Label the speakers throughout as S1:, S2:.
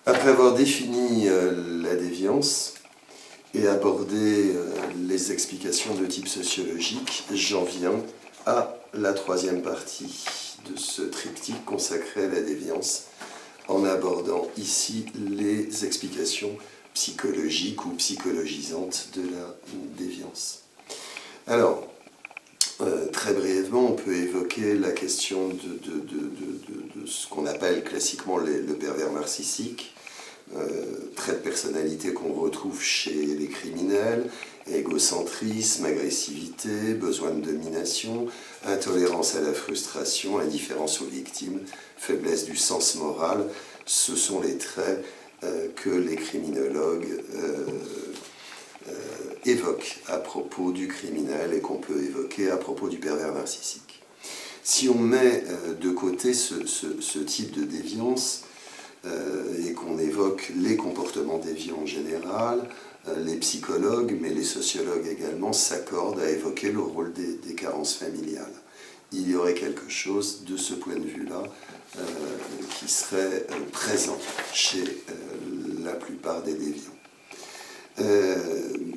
S1: Après avoir défini la déviance et abordé les explications de type sociologique, j'en viens à la troisième partie de ce triptyque consacré à la déviance, en abordant ici les explications psychologiques ou psychologisantes de la déviance. Alors, très brièvement, on peut évoquer la question de ce qu'on appelle classiquement le pervers narcissique, trait de personnalité qu'on retrouve chez les criminels, égocentrisme, agressivité, besoin de domination, intolérance à la frustration, indifférence aux victimes, faiblesse du sens moral. Ce sont les traits que les criminologues évoquent à propos du criminel et qu'on peut évoquer à propos du pervers narcissique. Si on met de côté ce type de déviance et qu'on évoque les comportements déviants en général, les psychologues, mais les sociologues également, s'accordent à évoquer le rôle des carences familiales. Il y aurait quelque chose de ce point de vue-là qui serait présent chez la plupart des déviants.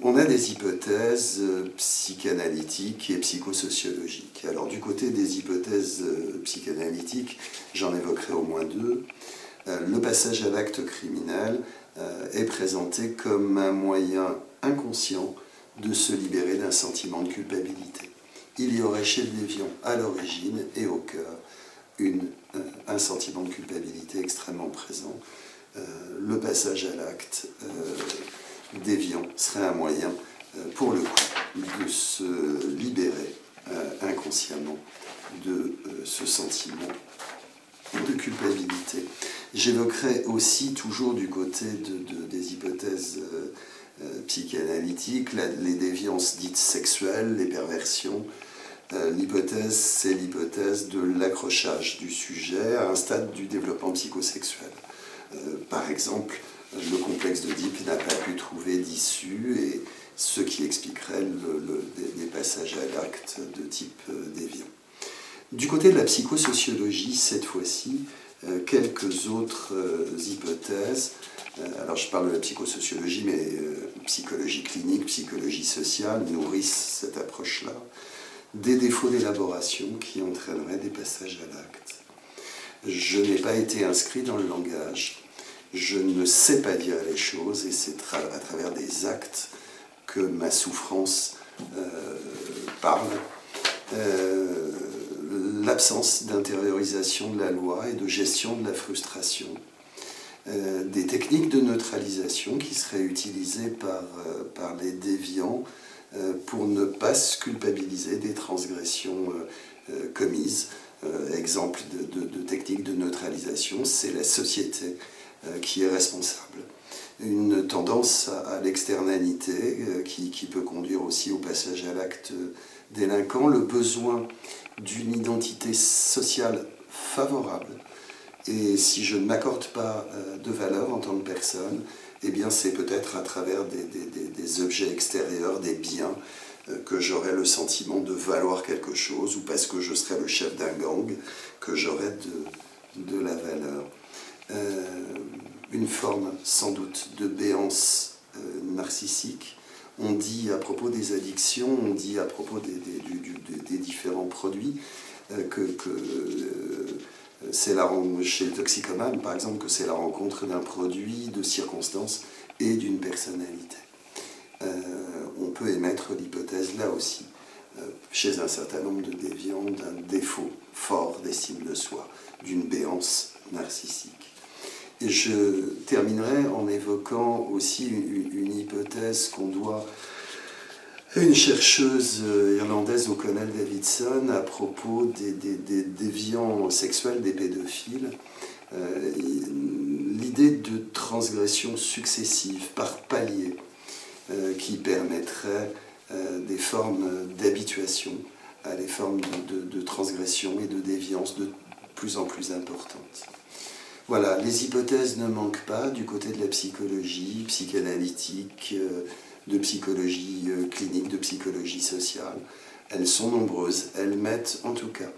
S1: On a des hypothèses psychanalytiques et psychosociologiques. Alors du côté des hypothèses psychanalytiques, j'en évoquerai au moins deux. Le passage à l'acte criminel est présenté comme un moyen inconscient de se libérer d'un sentiment de culpabilité. Il y aurait chez le déviant à l'origine et au cœur un sentiment de culpabilité extrêmement présent. Le passage à l'acte déviant serait un moyen, pour le coup, de se libérer inconsciemment de ce sentiment de culpabilité. J'évoquerai aussi, toujours du côté des hypothèses psychanalytiques, les déviances dites sexuelles, les perversions. L'hypothèse, c'est l'hypothèse de l'accrochage du sujet à un stade du développement psychosexuel. Par exemple, le complexe d'Oedipe n'a pas pu trouver d'issue, et ce qui expliquerait des passages à l'acte de type déviant. Du côté de la psychosociologie, cette fois-ci, quelques autres hypothèses. Alors je parle de la psychosociologie, mais psychologie clinique, psychologie sociale nourrissent cette approche-là. Des défauts d'élaboration qui entraîneraient des passages à l'acte. Je n'ai pas été inscrit dans le langage. Je ne sais pas dire les choses, et c'est à travers des actes que ma souffrance parle. L'absence d'intériorisation de la loi et de gestion de la frustration. Des techniques de neutralisation qui seraient utilisées par les déviants pour ne pas se culpabiliser des transgressions commises. Exemple de technique de neutralisation, c'est la société qui est responsable. Une tendance à l'externalité qui peut conduire aussi au passage à l'acte délinquant, le besoin d'une identité sociale favorable. Et si je ne m'accorde pas de valeur en tant que personne, eh bien c'est peut-être à travers des objets extérieurs, des biens, que j'aurai le sentiment de valoir quelque chose, ou parce que je serai le chef d'un gang, que j'aurai de la valeur. Une forme sans doute de béance narcissique. On dit à propos des addictions, on dit à propos des différents produits c'est chez le toxicomane, par exemple, que c'est la rencontre d'un produit, de circonstances et d'une personnalité. On peut émettre l'hypothèse là aussi, chez un certain nombre de déviants, d'un défaut fort d'estime de soi, d'une béance narcissique. Et je terminerai en évoquant aussi une hypothèse qu'on doit à une chercheuse irlandaise, O'Connell Davidson, à propos des déviants sexuels, des pédophiles. L'idée de transgression successive, par palier, qui permettrait des formes d'habituation à des formes de transgression et de déviance de plus en plus importantes. Voilà, les hypothèses ne manquent pas du côté de la psychologie, psychanalytique, de psychologie clinique, de psychologie sociale. Elles sont nombreuses, elles mettent en tout cas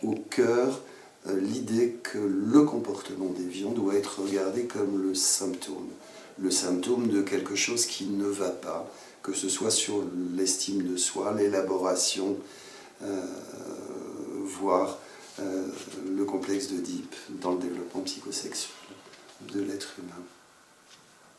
S1: au cœur l'idée que le comportement déviant doit être regardé comme le symptôme de quelque chose qui ne va pas, que ce soit sur l'estime de soi, l'élaboration, voire le complexe d'Oedipe dans le développement psychosexuel de l'être humain.